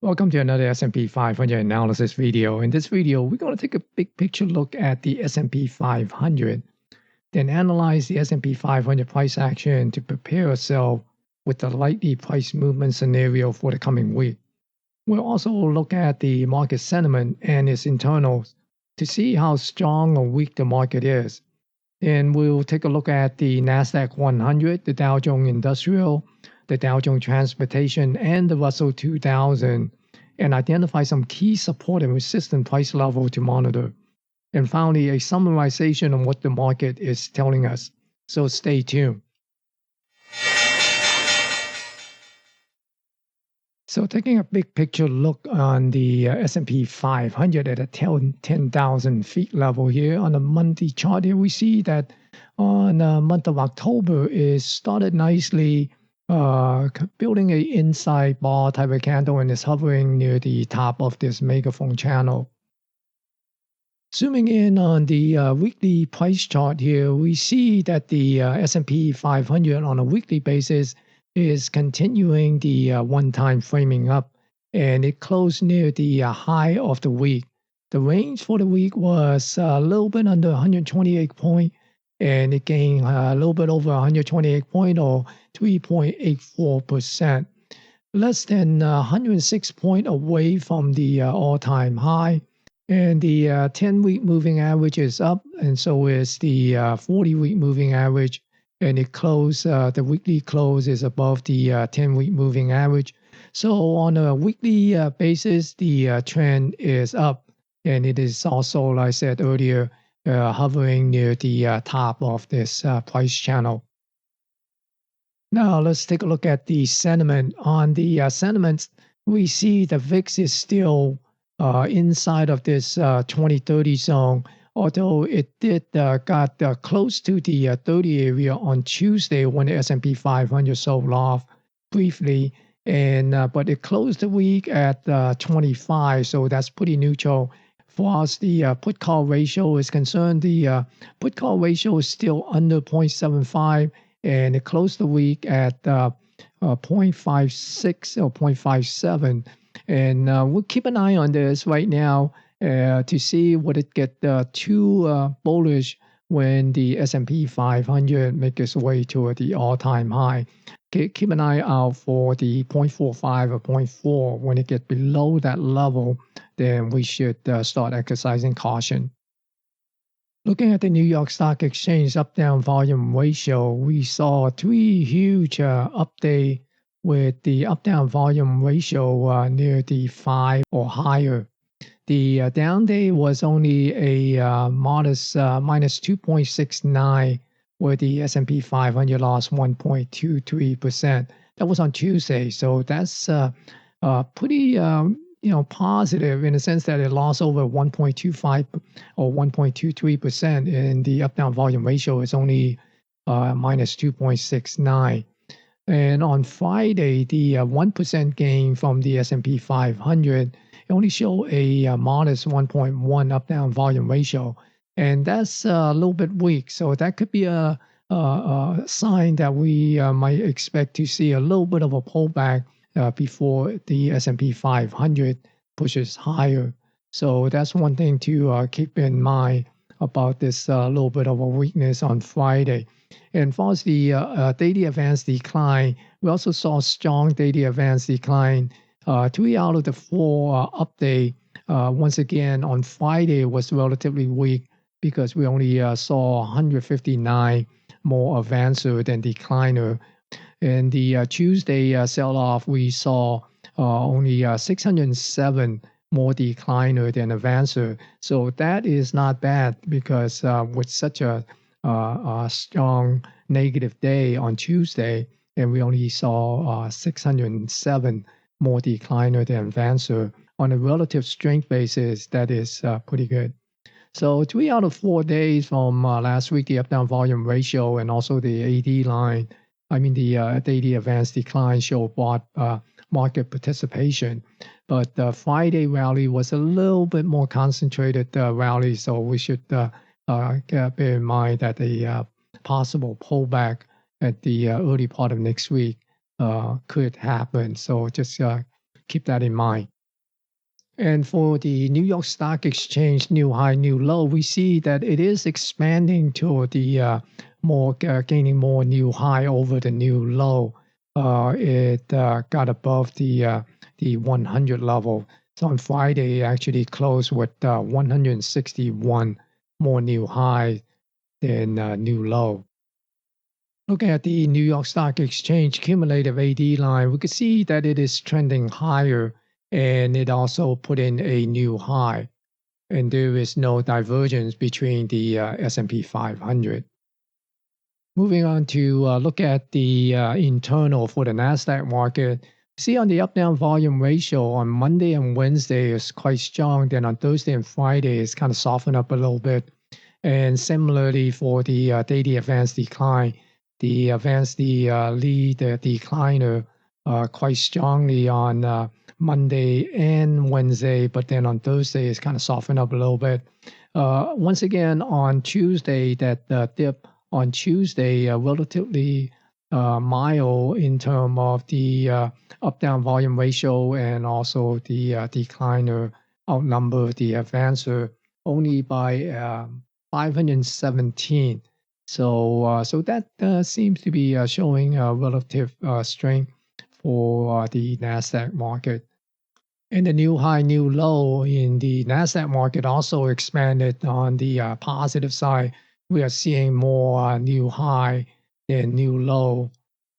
Welcome to another S&P 500 analysis video. In this video, we're going to take a big picture look at the S&P 500, then analyze the S&P 500 price action to prepare ourselves with the likely price movement scenario for the coming week. We'll also look at the market sentiment and its internals to see how strong or weak the market is. Then we'll take a look at the NASDAQ 100, the Dow Jones Industrial, the Dow Jones Transportation, and the Russell 2000, and identify some key support and resistance price level to monitor. And finally, a summarization of what the market is telling us. So stay tuned. So taking a big picture look on the S&P 500 at a 10,000 feet level here on the monthly chart here, we see that on the month of October it started nicely building a inside bar type of candle and is hovering near the top of this megaphone channel. Zooming in on the weekly price chart here, we see that the S&P 500 on a weekly basis is continuing the one-time framing up, and it closed near the high of the week. The range for the week was a little bit under 128 point, and it gained a little bit over 128 point or 3.84%, less than 106 point away from the all-time high. And the 10-week moving average is up, and so is the 40-week moving average. And it closed, the weekly close is above the 10-week moving average. So on a weekly basis, the trend is up, and it is also, like I said earlier, hovering near the top of this price channel. Now let's take a look at the sentiment. On the sentiments, we see the VIX is still inside of this 2030 zone, although it did got close to the 30 area on Tuesday when the S&P 500 sold off briefly, and but it closed the week at 25, so that's pretty neutral. For us, the put-call ratio is concerned, the put-call ratio is still under 0.75, and it closed the week at 0.56 or 0.57. And we'll keep an eye on this right now to see would it get too bullish when the S&P 500 make its way toward the all-time high. Keep an eye out for the 0.45 or 0.4. When it gets below that level, then we should start exercising caution. Looking at the New York Stock Exchange up-down volume ratio, we saw three huge updates with the up-down volume ratio near the 5 or higher. The down day was only a modest minus 2.69, where the S&P 500 lost 1.23%. That was on Tuesday, so that's pretty positive in the sense that it lost over 1.25 or 1.23%, and the up-down volume ratio is only minus 2.69. And on Friday, the 1% gain from the S&P 500 only show a modest 1.1 up-down volume ratio, and that's a little bit weak. So that could be a sign that we might expect to see a little bit of a pullback before the S&P 500 pushes higher. So that's one thing to keep in mind about this little bit of a weakness on Friday. And as far as the daily advance decline, we also saw strong daily advance decline. 3 out of the 4 update, once again, on Friday was relatively weak because we only saw 159 more advancer than decliner. And the Tuesday sell-off, we saw only 607 more decliner than advancer. So that is not bad because with such a strong negative day on Tuesday, and we only saw 607 more decliner than advancer. On a relative strength basis, that is pretty good. So 3 out of 4 days from last week, the up-down volume ratio and also the AD line, the daily advance decline show broad market participation. But the Friday rally was a little bit more concentrated rally, so we should bear in mind that a possible pullback at the early part of next week could happen. So just keep that in mind. And for the New York Stock Exchange new high, new low, we see that it is expanding toward the gaining more new high over the new low. It got above the 100 level. So on Friday, it actually closed with 161 more new high than new low. Looking at the New York Stock Exchange cumulative AD line, we could see that it is trending higher, and it also put in a new high. And there is no divergence between the S&P 500. Moving on to look at the internal for the NASDAQ market. See on the up-down volume ratio on Monday and Wednesday is quite strong. Then on Thursday and Friday, it's kind of softened up a little bit. And similarly for the daily advanced decline, the advanced lead decliner quite strongly on Monday and Wednesday, but then on Thursday it's kind of softened up a little bit. Once again on Tuesday, that dip on Tuesday relatively mild in terms of the up-down volume ratio, and also the decliner outnumber the advancer only by 517. So that seems to be showing a relative strength for the NASDAQ market. And the new high, new low in the NASDAQ market also expanded on the positive side. We are seeing more new high than new low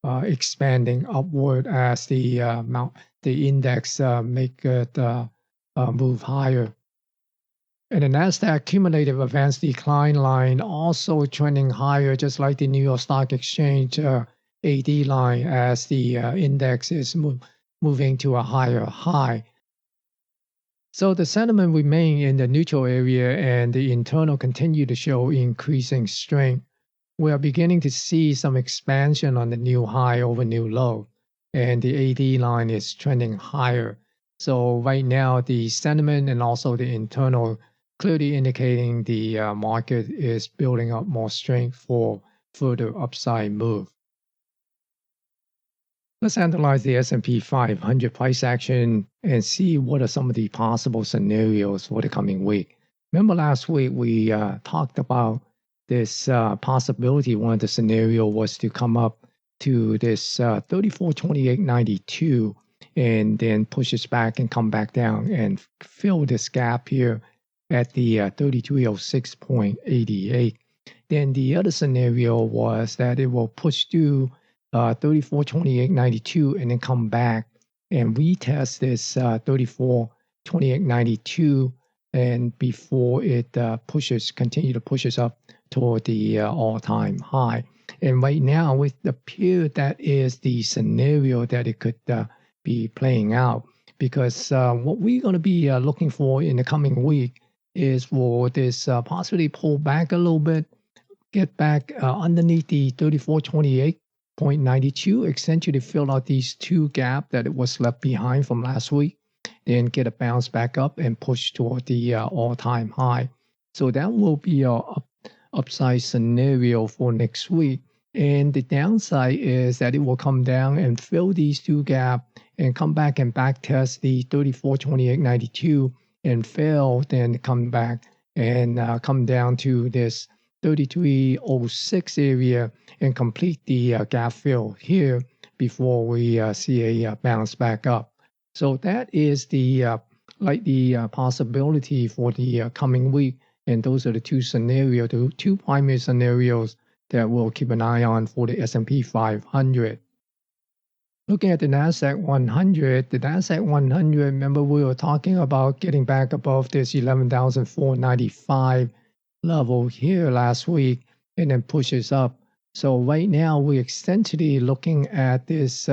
expanding upward as the index make it move higher. And the NASDAQ cumulative advanced decline line also trending higher, just like the New York Stock Exchange AD line, as the index is moving to a higher high. So the sentiment remain in the neutral area, and the internal continue to show increasing strength. We are beginning to see some expansion on the new high over new low, and the AD line is trending higher. So right now, the sentiment and also the internal clearly indicating the market is building up more strength for further upside move. Let's analyze the S&P 500 price action and see what are some of the possible scenarios for the coming week. Remember last week we talked about this possibility. One of the scenario was to come up to this 34.2892 and then push it back and come back down and fill this gap here at the 3306.88. Then the other scenario was that it will push through 34.2892 and then come back and retest this 34.2892, and before it continue to push us up toward the all-time high. And right now, it appears that is the scenario that it could be playing out, because what we're going to be looking for in the coming week is for this possibly pull back a little bit, get back underneath the 34.28.92, essentially fill out these two gaps that it was left behind from last week, then get a bounce back up and push toward the all-time high. So that will be our upside scenario for next week. And the downside is that it will come down and fill these two gaps and come back and back test the 34.28.92 and fail, then come back and come down to this 3306 area and complete the gap fill here before we see a bounce back up. So that is the possibility for the coming week, and those are the two scenarios, the two primary scenarios that we'll keep an eye on for the S&P 500. Looking at the NASDAQ 100, the NASDAQ 100, remember we were talking about getting back above this 11,495 level here last week and then pushes up. So right now we're essentially looking at this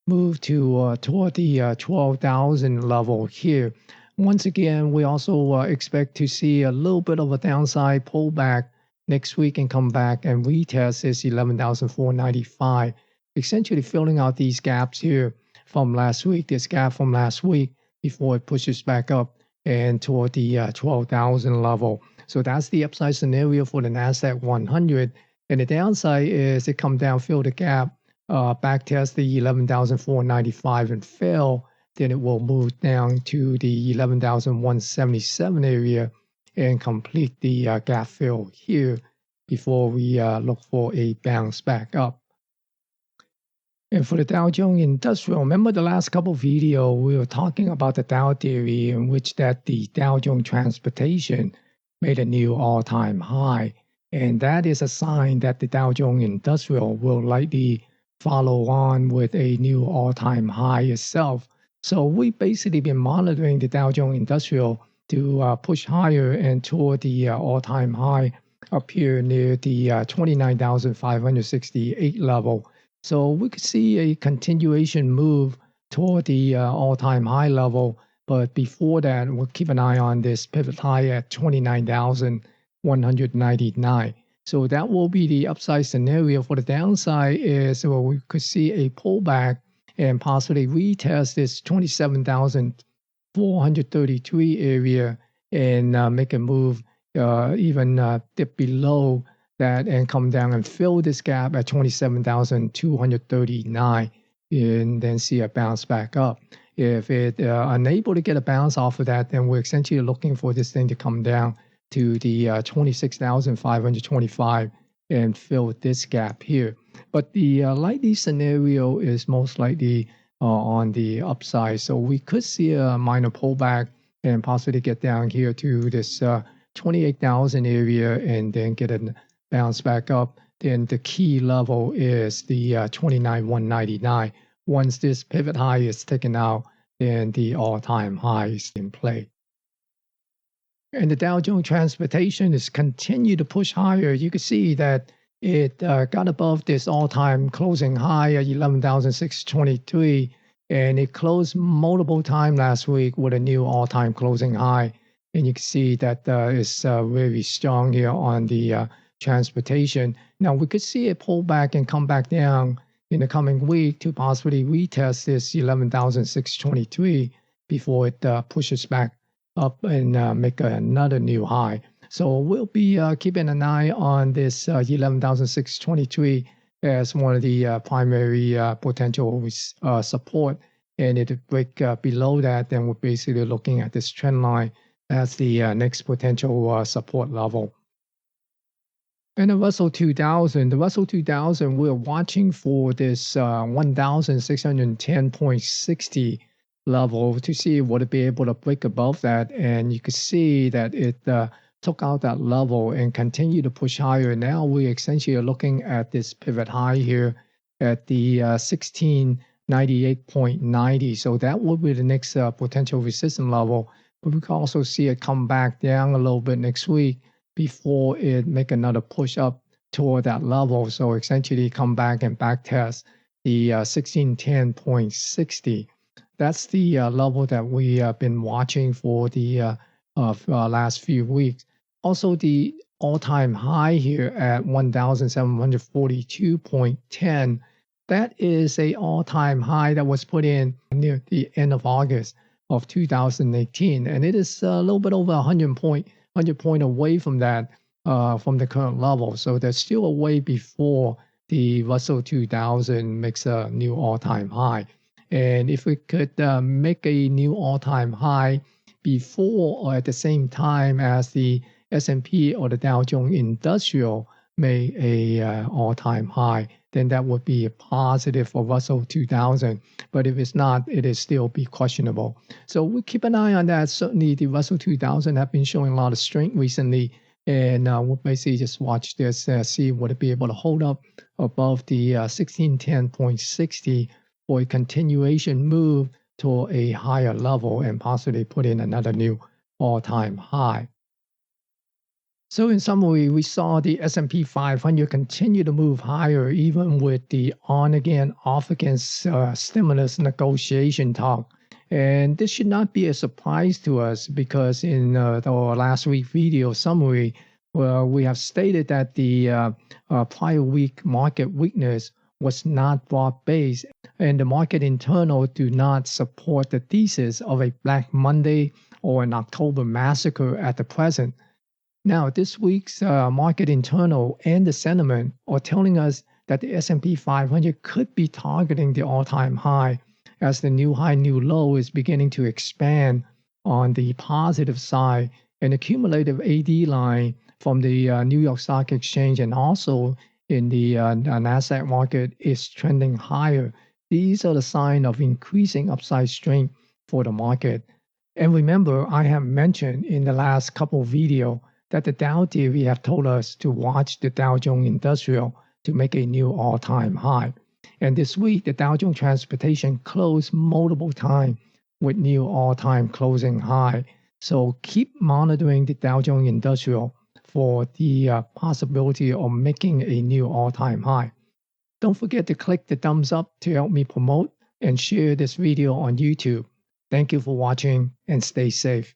move to toward the 12,000 level here. Once again, we also expect to see a little bit of a downside pullback next week and come back and retest this 11,495. Essentially filling out these gaps here from last week, this gap from last week, before it pushes back up and toward the 12,000 level. So that's the upside scenario for the NASDAQ 100. And the downside is it come down, fill the gap, back test the 11,495 and fail, then it will move down to the 11,177 area and complete the gap fill here before we look for a bounce back up. And for the Dow Jones Industrial, remember the last couple of videos we were talking about the Dow theory in which that the Dow Jones Transportation made a new all-time high. And that is a sign that the Dow Jones Industrial will likely follow on with a new all-time high itself. So we've basically been monitoring the Dow Jones Industrial to push higher and toward the all-time high up here near the 29,568 level. So we could see a continuation move toward the all-time high level. But before that, we'll keep an eye on this pivot high at 29,199. So that will be the upside scenario. For the downside is we could see a pullback and possibly retest this 27,433 area and make a move even dip below that and come down and fill this gap at 27,239 and then see a bounce back up. If it unable to get a bounce off of that, then we're essentially looking for this thing to come down to the 26,525 and fill this gap here. But the likely scenario is most likely on the upside. So we could see a minor pullback and possibly get down here to this 28,000 area and then get a bounce back up. Then the key level is the 29,199. Once this pivot high is taken out, then the all-time high is in play. And the Dow Jones Transportation is continued to push higher. You can see that it got above this all-time closing high at 11,623, and it closed multiple times last week with a new all-time closing high. And you can see that it's very strong here on the transportation. Now we could see it pull back and come back down in the coming week to possibly retest this 11,623 before it pushes back up and make another new high. So we'll be keeping an eye on this 11,623 as one of the primary potential support. And if it break below that, then we're basically looking at this trend line as the next potential support level. And the Russell 2000, we're watching for this 1,610.60 level to see would it be able to break above that. And you can see that it took out that level and continue to push higher. Now we essentially are looking at this pivot high here at the 1698.90. So that will be the next potential resistance level. But we can also see it come back down a little bit next week before it make another push up toward that level. So essentially come back and back test the 1610.60. That's the level that we have been watching for the last few weeks. Also, the all-time high here at 1,742.10. That is a all-time high that was put in near the end of August of 2018, and it is a little bit over 100 point away from that, from the current level. So there's still a way before the Russell 2000 makes a new all-time high. And if we could make a new all-time high before or at the same time as the S&P or the Dow Jones Industrial made a all-time high, then that would be a positive for Russell 2000. But if it's not, it is still be questionable. So we keep an eye on that. Certainly the Russell 2000 have been showing a lot of strength recently. And we'll basically just watch this, see would it be able to hold up above the 1610.60 for a continuation move to a higher level and possibly put in another new all-time high. So in summary, we saw the S&P 500 continue to move higher even with the on-again, off-again stimulus negotiation talk. And this should not be a surprise to us because in the last week video summary, we have stated that the prior week market weakness was not broad-based, and the market internal do not support the thesis of a Black Monday or an October massacre at the present. Now, this week's market internal and the sentiment are telling us that the S&P 500 could be targeting the all-time high as the new high, new low is beginning to expand on the positive side, and the cumulative AD line from the New York Stock Exchange and also in the NASDAQ market is trending higher. These are the sign of increasing upside strength for the market. And remember, I have mentioned in the last couple of videos that the Dow theory have told us to watch the Dow Jones Industrial to make a new all-time high. And this week, the Dow Jones Transportation closed multiple times with new all-time closing high. So keep monitoring the Dow Jones Industrial for the possibility of making a new all-time high. Don't forget to click the thumbs up to help me promote and share this video on YouTube. Thank you for watching and stay safe.